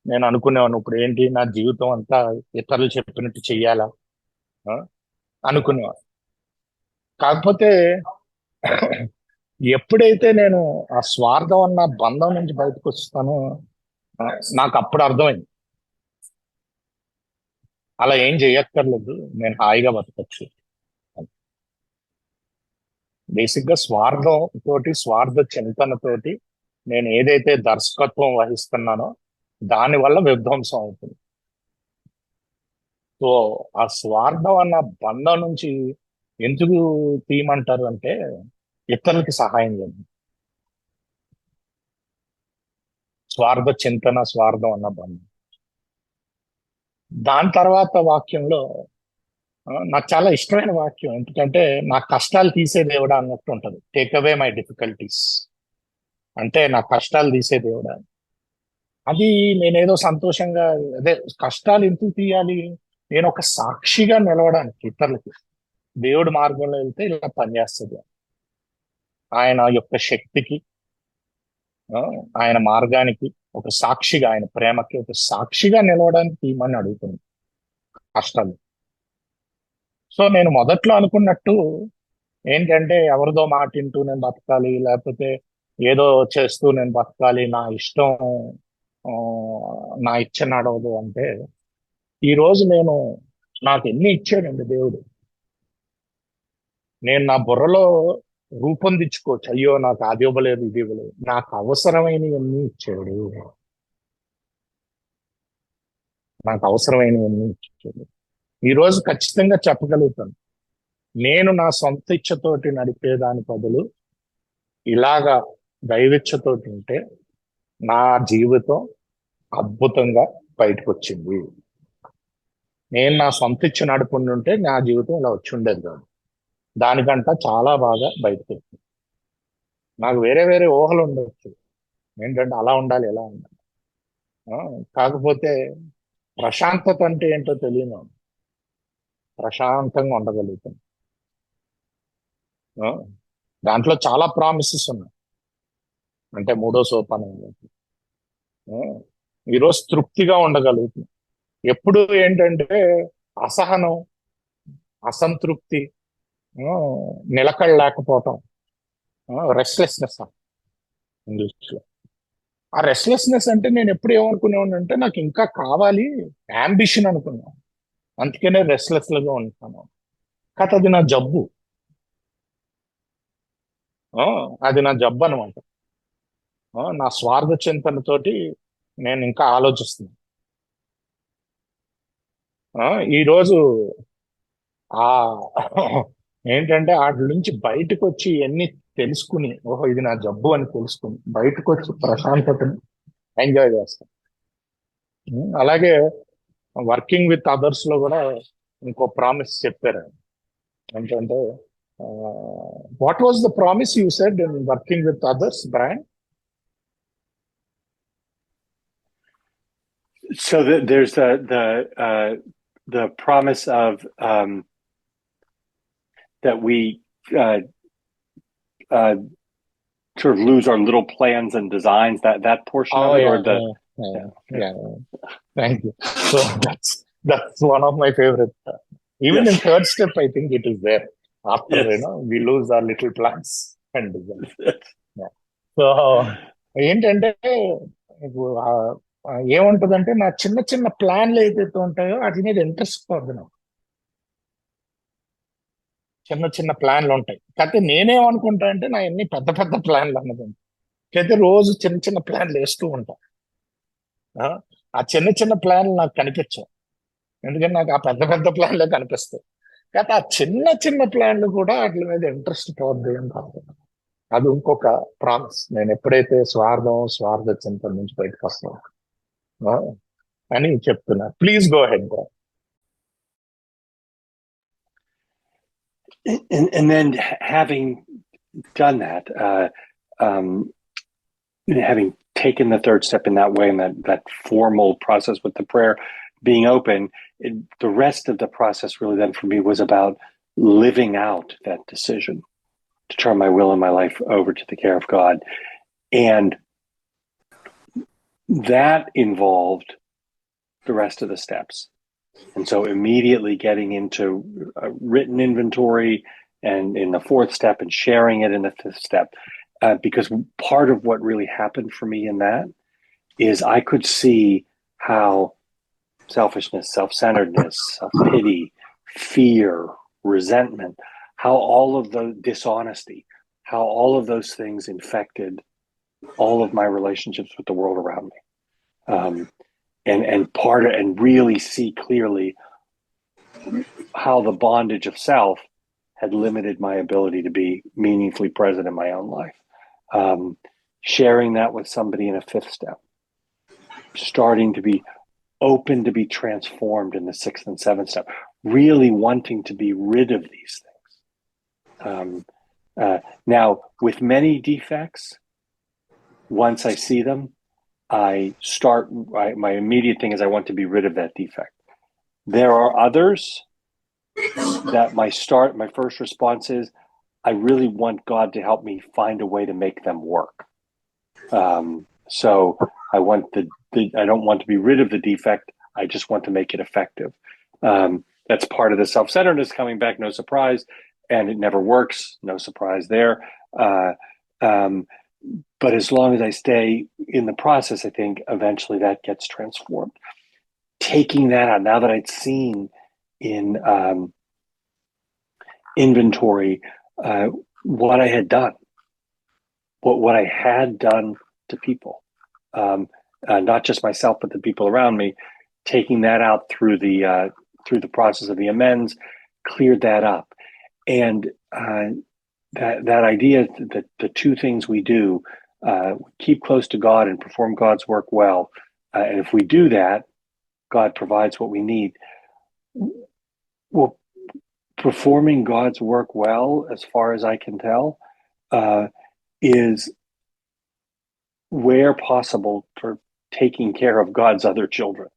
నేను అనుకునేవాను ఇప్పుడు ఏంటి నా జీవితం అంతా ఇతరులు చెప్పినట్టు చెయ్యాలా అనుకునేవాను. కాకపోతే ఎప్పుడైతే నేను ఆ స్వార్థం అన్న బంధం నుంచి బయటకు వస్తానో నాకు అప్పుడు అర్థమైంది అలా ఏం చేయక్కర్లేదు, నేను హాయిగా బతకచ్చు. బేసిక్ గా స్వార్థం తోటి, స్వార్థ చింతనతోటి నేను ఏదైతే దర్శకత్వం వహిస్తున్నానో దాని వల్ల విధ్వంసం అవుతుంది. సో ఆ స్వార్థం అన్న బంధం నుంచి ఎందుకు తీయమంటారు అంటే ఇతరులకి సహాయం చేయండి. స్వార్థ చింతన, స్వార్థం అన్న బంధం. దాని తర్వాత వాక్యంలో నాకు చాలా ఇష్టమైన వాక్యం, ఎందుకంటే నా కష్టాలు తీసే దేవుడా అన్నట్టు ఉంటది. టేక్ అవే మై డిఫికల్టీస్ అంటే నా కష్టాలు తీసే దేవుడా. అది నేనేదో సంతోషంగా, అదే కష్టాలు ఎందుకు తీయాలి, నేను ఒక సాక్షిగా నిలవడానికి ఇతరులకి. దేవుడి మార్గంలో వెళ్తే ఇలా పనిచేస్తుంది. ఆయన యొక్క శక్తికి, ఆయన మార్గానికి ఒక సాక్షిగా, ఆయన ప్రేమకి ఒక సాక్షిగా నిలవడానికి తీయమని అడుగుతుంది కష్టాలు. సో నేను మొదట్లో అనుకున్నట్టు ఏంటంటే ఎవరిదో మాట వింటూ నేను బతకాలి, లేకపోతే ఏదో చేస్తూ నేను బతకాలి, నా ఇష్టం నా ఇచ్చ నడవదు అంటే, ఈరోజు నాకు ఎన్ని ఇచ్చాడండి దేవుడు. నేను నా బుర్రలో రూపొందించుకోవచ్చు, అయ్యో నాకు అది ఇవ్వలేదు ఇది ఇవ్వలేదు. నాకు అవసరమైనవన్నీ ఇచ్చాడు, నాకు అవసరమైనవన్నీ ఇచ్చాడు. ఈరోజు ఖచ్చితంగా చెప్పగలుగుతాను, నేను నా సొంత ఇచ్చతోటి నడిపేదాని బదులు ఇలాగా దైవిచ్చతోటి ఉంటే నా జీవితం అద్భుతంగా బయటకు వచ్చింది. నేను నా సొంత ఇచ్చ నడుపుంటుంటే నా జీవితం ఇలా వచ్చి ఉండేది కాదు. దానికంట చాలా బాగా బయటకు వచ్చింది. నాకు వేరే వేరే ఊహలు ఉండవచ్చు, ఏంటంటే అలా ఉండాలి ఎలా ఉండాలి. కాకపోతే ప్రశాంతత అంటే ఏంటో తెలియను, ప్రశాంతంగా ఉండగలుగుతాను. దాంట్లో చాలా ప్రామిసెస్ ఉన్నాయి. అంటే మూడో సోపానం ఈరోజు తృప్తిగా ఉండగలుగుతుంది. ఎప్పుడు ఏంటంటే అసహనం, అసంతృప్తి, నిలకడ లేకపోవటం, రెస్ట్లెస్నెస్ ఇంగ్లీష్లో. ఆ రెస్ట్లెస్నెస్ అంటే నేను ఎప్పుడు ఏమనుకునేవాడిని అంటే నాకు ఇంకా కావాలి, అంబిషన్ అనుకున్నాను, అందుకనే రెస్ట్లెస్ గా ఉంటాను. కాదు, అది నా జబ్బు, అది నా జబ్బు అనమాట. నా స్వార్థ చింతనతోటి నేను ఇంకా ఆలోచిస్తున్నాను. ఈరోజు ఆ ఏంటంటే వాటి నుంచి బయటకు వచ్చి ఎన్ని తెలుసుకుని, ఓహో ఇది నా జబ్బు అని తెలుసుకుని బయటకు వచ్చి ప్రశాంతతని ఎంజాయ్ చేస్తాను. అలాగే వర్కింగ్ విత్ అదర్స్ లో కూడా ఇంకో ప్రామిస్ చెప్పారు. ఏంటంటే what was the promise you said in working with others, brand? So there's the promise of that we sort of lose our little plans and designs, that portion of it, yeah, or the yeah. Thank you. So that's one of my favorite. Even Yes. in third step, I think it is there. After Yes. we lose our little plans and designs. Yeah. So ఏంటంటే ఏముంటదంటే నా చిన్న చిన్న ప్లాన్లు ఏదైతే ఉంటాయో వాటి మీద interest పోద్దు. నాకు చిన్న చిన్న ప్లాన్లు ఉంటాయి, కాకపోతే నేనేమనుకుంటా అంటే నా ఎన్ని పెద్ద పెద్ద ప్లాన్లు అన్నది. అయితే రోజు చిన్న చిన్న ప్లాన్లు వేస్తూ ఉంటా. ఆ చిన్న చిన్న ప్లాన్లు నాకు కనిపించవు. ఎందుకంటే నాకు ఆ పెద్ద పెద్ద ప్లాన్లే కనిపిస్తాయి. కాకపోతే ఆ చిన్న చిన్న ప్లాన్లు కూడా వాటి మీద ఇంట్రెస్ట్ పోద్ది అని కాదు. అది ఇంకొక ప్రామిస్. నేను ఎప్పుడైతే స్వార్థ చింతన నుంచి బయటకు వస్తాను అని చెప్తున్నా. Please go head. And then having done that, um, having taken the third step in that way, and that formal process with the prayer being open, the rest of the process really then for me was about living out that decision to turn my will and my life over to the care of God. And that involved the rest of the steps. And so immediately getting into a written inventory and in the fourth step and sharing it in the fifth step. Because part of what really happened for me in that is I could see how selfishness, self-centeredness, self-pity, fear, resentment, how all of the dishonesty, how all of those things infected all of my relationships with the world around me. And really see clearly how the bondage of self had limited my ability to be meaningfully present in my own life. Sharing that with somebody in a fifth step, starting to be open to be transformed in the sixth and seventh step, really wanting to be rid of these things. Now, with many defects, once I see them, my immediate thing is I want to be rid of that defect. There are others that my first response is, I really want God to help me find a way to make them work. So I don't want to be rid of the defect. I just want to make it effective. That's part of the self-centeredness coming back, no surprise, and it never works, no surprise there. But as long as I stay in the process, I think eventually that gets transformed. Taking that out, now that I'd seen in inventory what I had done, what I had done to people, not just myself, but the people around me, taking that out through the process of the amends, cleared that up. And that idea that the two things we do, keep close to God and perform God's work well. And if we do that, God provides what we need. Well, performing God's work well, as far as I can tell, is where possible for taking care of God's other children.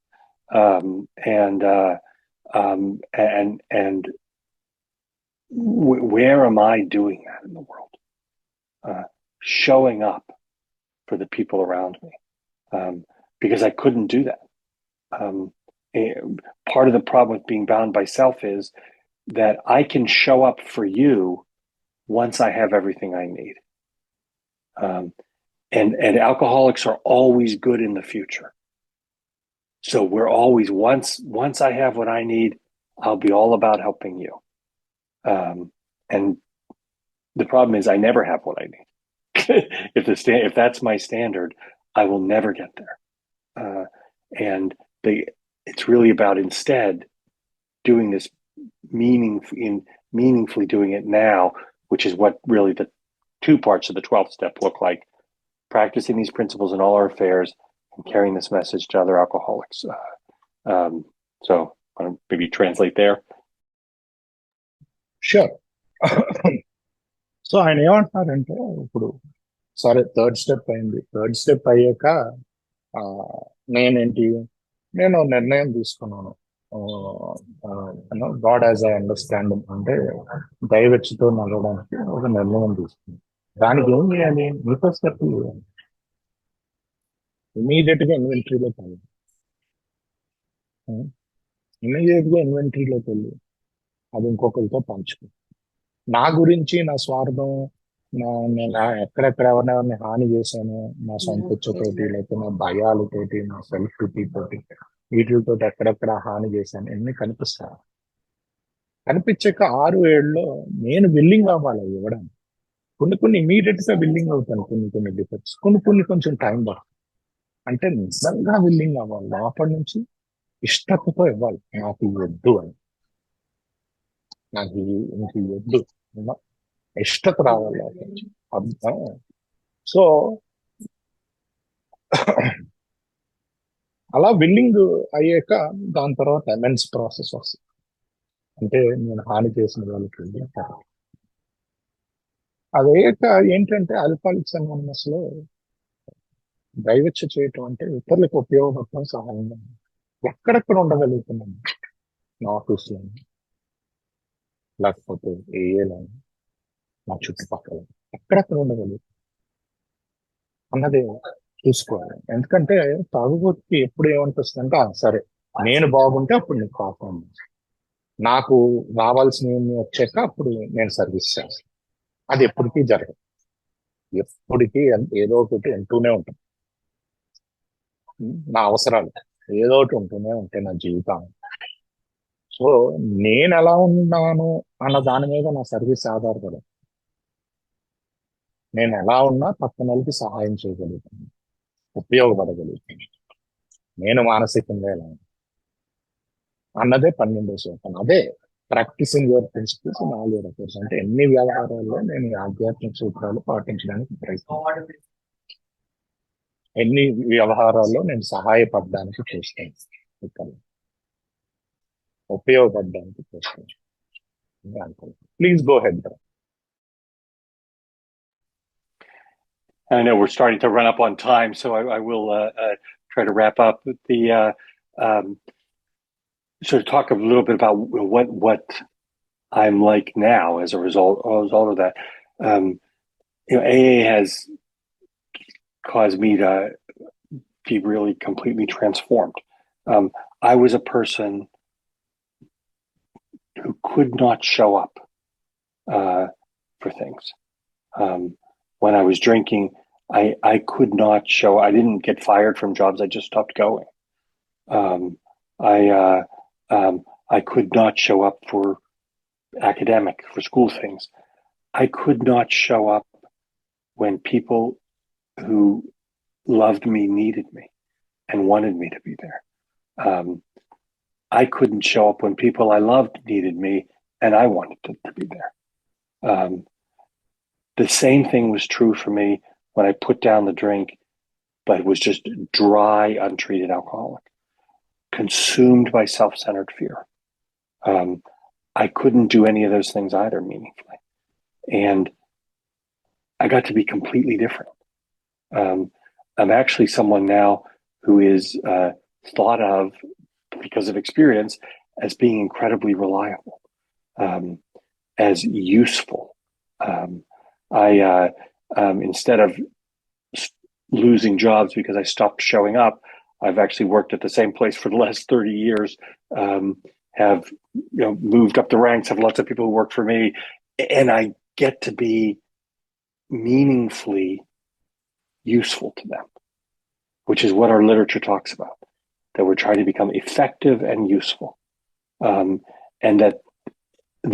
Where am I doing that in the world? Showing up for the people around me, because I couldn't do that. Part of the problem with being bound by self is that I can show up for you once I have everything I need. And alcoholics are always good in the future. So we're always, once I have what I need, I'll be all about helping you. And the problem is I never have what I need. If that's my standard, I will never get there. And it's really about instead doing this meaningfully doing it now, which is what really the two parts of the 12th step look like. Practicing these principles in all our affairs and carrying this message to other alcoholics. So I'll maybe translate there. Sure. So ఆయన ఏమంటున్నారంటే, ఇప్పుడు సరే third step అయింది. Third step అయ్యాక నేను నిర్ణయం తీసుకున్నాను. God as I understand అంటే దైవచ్చుతో నడవడానికి ఒక నిర్ణయం తీసుకున్నాను. దానికి ఏం చేయాలి? మిగతా స్టెప్ ఇమీడియట్ గా ఇన్వెంటరీలోకి వెళ్ళి అది ఇంకొకరితో పంచుకో. నా గురించి, నా స్వార్థం, నేను ఎక్కడెక్కడ ఎవరిని హాని చేశాను, నా సంతోషతోటి, లేకపోతే నా భయాలతోటి, నా సెల్ఫ్ పిటీ తోటి, వీటితో ఎక్కడెక్కడ హాని చేశాను ఎన్ని కనిపిస్తాను. కనిపించాక 6-7లో నేను విల్లింగ్ అవ్వాలి ఇవ్వడానికి. కొన్ని ఇమీడియట్ గా విల్లింగ్ అవుతాను, కొన్ని డిఫెక్ట్స్, కొన్ని కొంచెం టైం పడుతుంది. అంటే నిజంగా విల్లింగ్ అవ్వాలి లోపటి నుంచి. ఇష్టతతో ఇవ్వాలి. నాకు ఇది వద్దు అని, నాకు ఇంక ఇది వద్దు, ఇష్టత రావాలి లోపల నుంచి. సో అలా విల్లింగ్ అయ్యాక దాని తర్వాత ఎమెన్స్ ప్రాసెస్ వస్తుంది. అంటే నేను హాని చేసిన వాళ్ళకి అదయ్యాక ఏంటంటే ఆల్కహాలిక్స్ అనానిమస్ లో దైవచ్చ చేయటం అంటే ఇతరులకు ఉపయోగపడటం, సహాయంగా ఎక్కడెక్కడ ఉండగలుగుతున్నాను, నా ఆఫీస్లో లేకపోతే ఏఏలో, నా చుట్టుపక్కల ఎక్కడెక్కడ ఉండగలుగుతాను అన్నది చూసుకోవాలి. ఎందుకంటే తాగుబోతుకి ఎప్పుడు ఏమనిపిస్తుంది అంటే, సరే నేను బాగుంటే అప్పుడు నీకు పాపం, నాకు రావాల్సినవి వచ్చాక అప్పుడు నేను సర్వీస్ చేస్తాను. అది ఎప్పటికీ జరగదు. ఎప్పటికీ ఏదో ఒకటి ఉంటూనే ఉంటుంది. నా అవసరాలు ఏదో ఒకటి ఉంటూనే ఉంటాయి నా జీవితం. సో నేను ఎలా ఉన్నాను అన్న దాని మీద నా సర్వీస్ ఆధారపడదు. నేను ఎలా ఉన్నా పక్కన వాళ్ళకి సహాయం చేయగలుగుతాను, ఉపయోగపడగలుగుతాను. నేను మానసికంగా ఎలా ఉన్నా అన్నదే 12వ సూత్రం. అదే practising your principles in all your affairs. అంటే ఎన్ని వ్యవహారాల్లో నేను ఈ ఆధ్యాత్మిక సూత్రాలు పాటించడానికి ప్రయత్నం, ఎన్ని వ్యవహారాల్లో నేను సహాయపడడానికి చూస్తాను, ఇక్కడ ఉపయోగపడడానికి చూస్తాను. Please go head. I know we're starting to run up on time, so I will try to wrap up. Sort of talk a little bit about what I'm like now as a result of that. AA has caused me to be really completely transformed. I was a person who could not show up for things. When I was drinking, I could not show. I didn't get fired from jobs. I just stopped going. I could not show up for for school things. I could not show up when people who loved me needed me and wanted me to be there. I couldn't show up when people I loved needed me and I wanted to be there. The same thing was true for me when I put down the drink, but was just dry, untreated alcoholic, consumed by self-centered fear. I couldn't do any of those things either meaningfully. And I got to be completely different. I'm actually someone now who is thought of, because of experience, as being incredibly reliable, as useful. Instead of losing jobs because I stopped showing up, I've actually worked at the same place for the last 30 years, have moved up the ranks, have lots of people who work for me, and I get to be meaningfully useful to them, which is what our literature talks about, that we're trying to become effective and useful, and that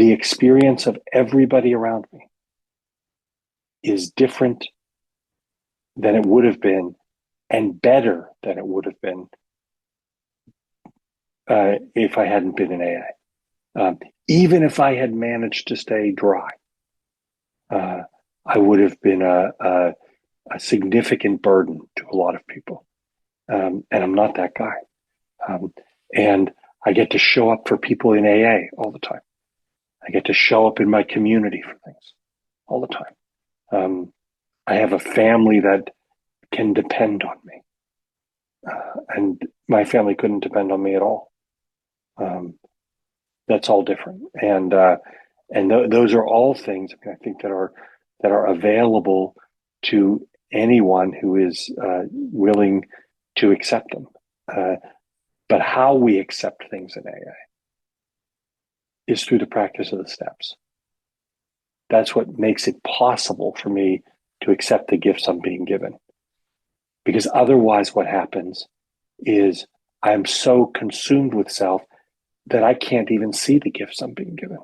the experience of everybody around me is different than it would have been and better than it would have been if I hadn't been in AA. Even if I had managed to stay dry, I would have been a significant burden to a lot of people. And I'm not that guy. And I get to show up for people in AA all the time. I get to show up in my community for things all the time. I have a family that can depend on me. And my family couldn't depend on me at all. That's all different. And those are all things I think that are available to anyone who is willing to accept them. But how we accept things in AA is through the practice of the steps. That's what makes it possible for me to accept the gifts I'm being given. Because otherwise what happens is I'm so consumed with self that I can't even see the gifts I'm being given,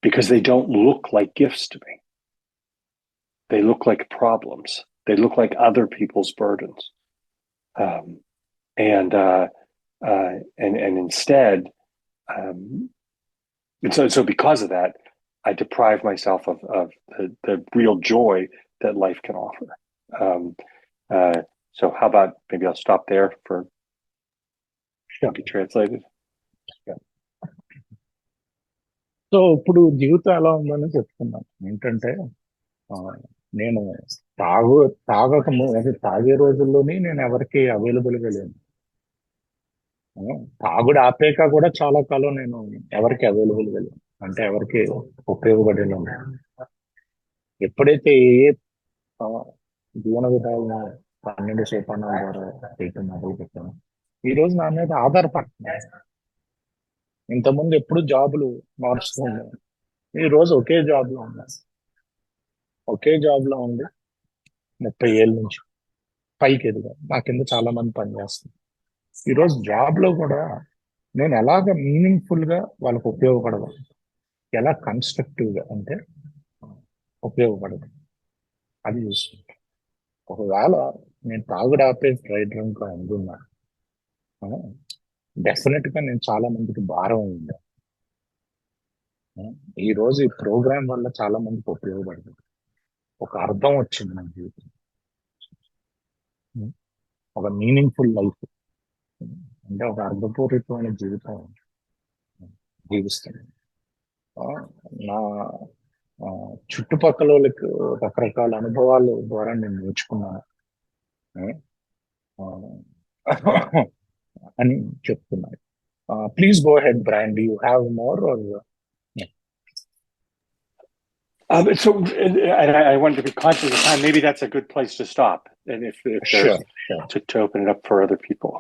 because they don't look like gifts to me. They look like problems. They look like other people's burdens. and instead, and so because of that, I deprive myself of the real joy that life can offer. So how about maybe I'll stop there for Sure. be translated. So ఇప్పుడు జీవితం ఎలా ఉందని చెప్తున్నాను. ఏంటంటే నేను తాగే రోజుల్లోని నేను ఎవరికి అవైలబుల్గా లేను. తాగుడు ఆపేక కూడా చాలా కాలం నేను ఎవరికి అవైలబుల్గా లేను, అంటే ఎవరికి ఉపయోగపడేలా ఉన్నాను. ఎప్పుడైతే ఏ జీవన విధాలను 12 సోపానాల ద్వారా చేయటం మొదలు పెట్టాను, ఈ రోజు నా మీద ఆధారపడుతున్నాను. ఇంతకుముందు ఎప్పుడు జాబులు మారుస్తూ ఉన్నాను, ఈ రోజు ఒకే జాబ్ లో ఉన్నాను. ఒకే జాబ్ లో ఉండి 30 ఏళ్ళ నుంచి పైకి ఎదిగా నా కింద చాలా మంది పనిచేస్తారు. ఈరోజు జాబ్ లో కూడా నేను ఎలాగ మీనింగ్ఫుల్ గా వాళ్ళకు ఉపయోగపడగలను, ఎలా కన్స్ట్రక్టివ్ గా అంటే ఉపయోగపడదు అది చూసుకుంటా. ఒకవేళ నేను తాగుడు ఆపే డ్రై డ్రంక్ అందున్నా, డెఫినెట్ గా నేను చాలా మందికి భారం అయింది. ఈ రోజు ఈ ప్రోగ్రామ్ వల్ల చాలా మందికి ఉపయోగపడుతుంది. ఒక అర్థం వచ్చింది నా జీవితం, ఒక మీనింగ్ఫుల్ లైఫ్, అంటే ఒక అర్థపూరితమైన జీవితం జీవిస్తుంది. నా చుట్టుపక్కల వాళ్ళకి రకరకాల అనుభవాల ద్వారా నేను నేర్చుకున్నాను అని చెప్తున్నాను. Please go head brand, you have more or? So and I wanted to be conscious of time. Maybe that's a good place to stop, and if Sure. to open it up for other people.